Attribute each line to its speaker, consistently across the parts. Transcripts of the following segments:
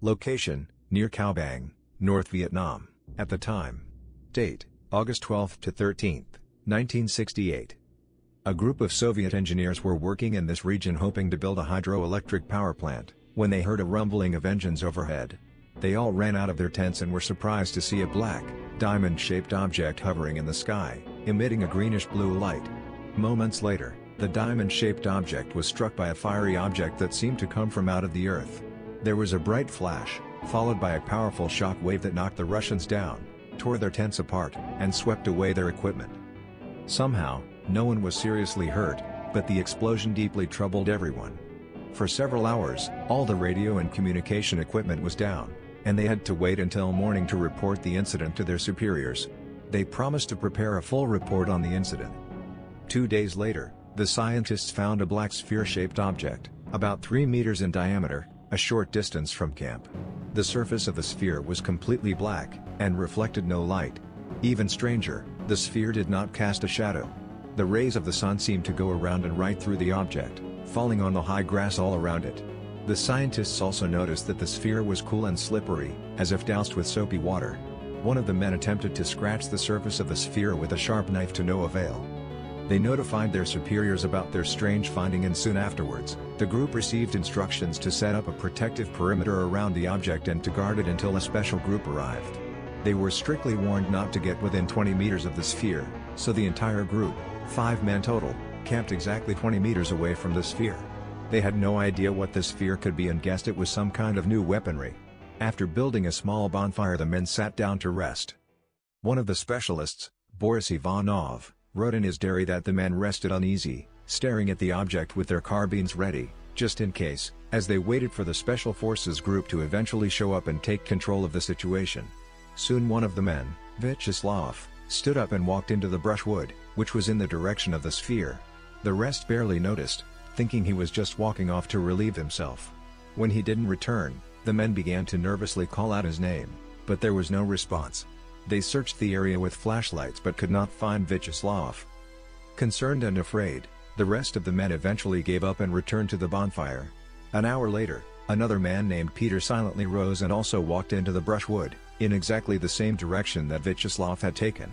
Speaker 1: Location, near Cao Bang, North Vietnam, at the time. Date, August 12 to 13, 1968. A group of Soviet engineers were working in this region hoping to build a hydroelectric power plant, when they heard a rumbling of engines overhead. They all ran out of their tents and were surprised to see a black, diamond-shaped object hovering in the sky, emitting a greenish-blue light. Moments later, the diamond-shaped object was struck by a fiery object that seemed to come from out of the earth. There was a bright flash, followed by a powerful shock wave that knocked the Russians down, tore their tents apart, and swept away their equipment. Somehow, no one was seriously hurt, but the explosion deeply troubled everyone. For several hours, all the radio and communication equipment was down, and they had to wait until morning to report the incident to their superiors. They promised to prepare a full report on the incident. 2 days later, the scientists found a black sphere-shaped object, about 3 meters in diameter, a short distance from camp. The surface of the sphere was completely black, and reflected no light. Even stranger, the sphere did not cast a shadow. The rays of the sun seemed to go around and right through the object, falling on the high grass all around it. The scientists also noticed that the sphere was cool and slippery, as if doused with soapy water. One of the men attempted to scratch the surface of the sphere with a sharp knife to no avail. They notified their superiors about their strange finding, and soon afterwards, the group received instructions to set up a protective perimeter around the object and to guard it until a special group arrived. They were strictly warned not to get within 20 meters of the sphere, so the entire group, 5 men total, camped exactly 20 meters away from the sphere. They had no idea what the sphere could be and guessed it was some kind of new weaponry. After building a small bonfire, the men sat down to rest. One of the specialists, Boris Ivanov, wrote in his diary that the men rested uneasy, staring at the object with their carbines ready, just in case, as they waited for the Special Forces group to eventually show up and take control of the situation. Soon one of the men, Vyacheslav, stood up and walked into the brushwood, which was in the direction of the sphere. The rest barely noticed, thinking he was just walking off to relieve himself. When he didn't return, the men began to nervously call out his name, but there was no response. They searched the area with flashlights but could not find Vyacheslav. Concerned and afraid, the rest of the men eventually gave up and returned to the bonfire. An hour later, another man named Peter silently rose and also walked into the brushwood, in exactly the same direction that Vyacheslav had taken.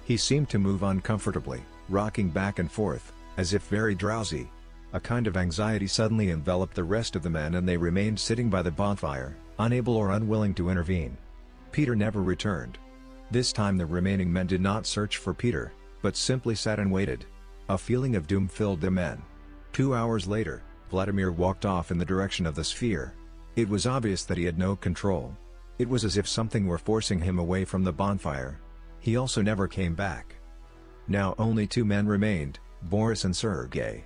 Speaker 1: He seemed to move uncomfortably, rocking back and forth, as if very drowsy. A kind of anxiety suddenly enveloped the rest of the men and they remained sitting by the bonfire, unable or unwilling to intervene. Peter never returned. This time the remaining men did not search for Peter, but simply sat and waited. A feeling of doom filled the men. 2 hours later, Vladimir walked off in the direction of the sphere. It was obvious that he had no control. It was as if something were forcing him away from the bonfire. He also never came back. Now only 2 men remained, Boris and Sergei.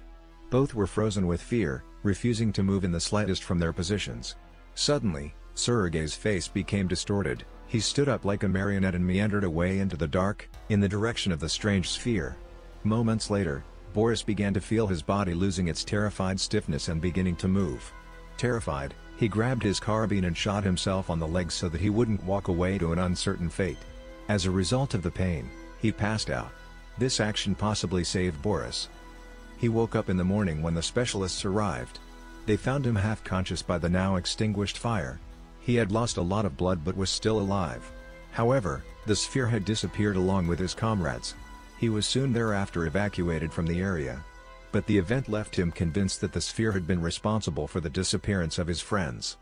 Speaker 1: Both were frozen with fear, refusing to move in the slightest from their positions. Suddenly, Sergei's face became distorted. He stood up like a marionette and meandered away into the dark, in the direction of the strange sphere. Moments later, Boris began to feel his body losing its terrified stiffness and beginning to move. Terrified, he grabbed his carbine and shot himself on the leg so that he wouldn't walk away to an uncertain fate. As a result of the pain, he passed out. This action possibly saved Boris. He woke up in the morning when the specialists arrived. They found him half-conscious by the now extinguished fire. He had lost a lot of blood but was still alive. However, the sphere had disappeared along with his comrades. He was soon thereafter evacuated from the area. But the event left him convinced that the sphere had been responsible for the disappearance of his friends.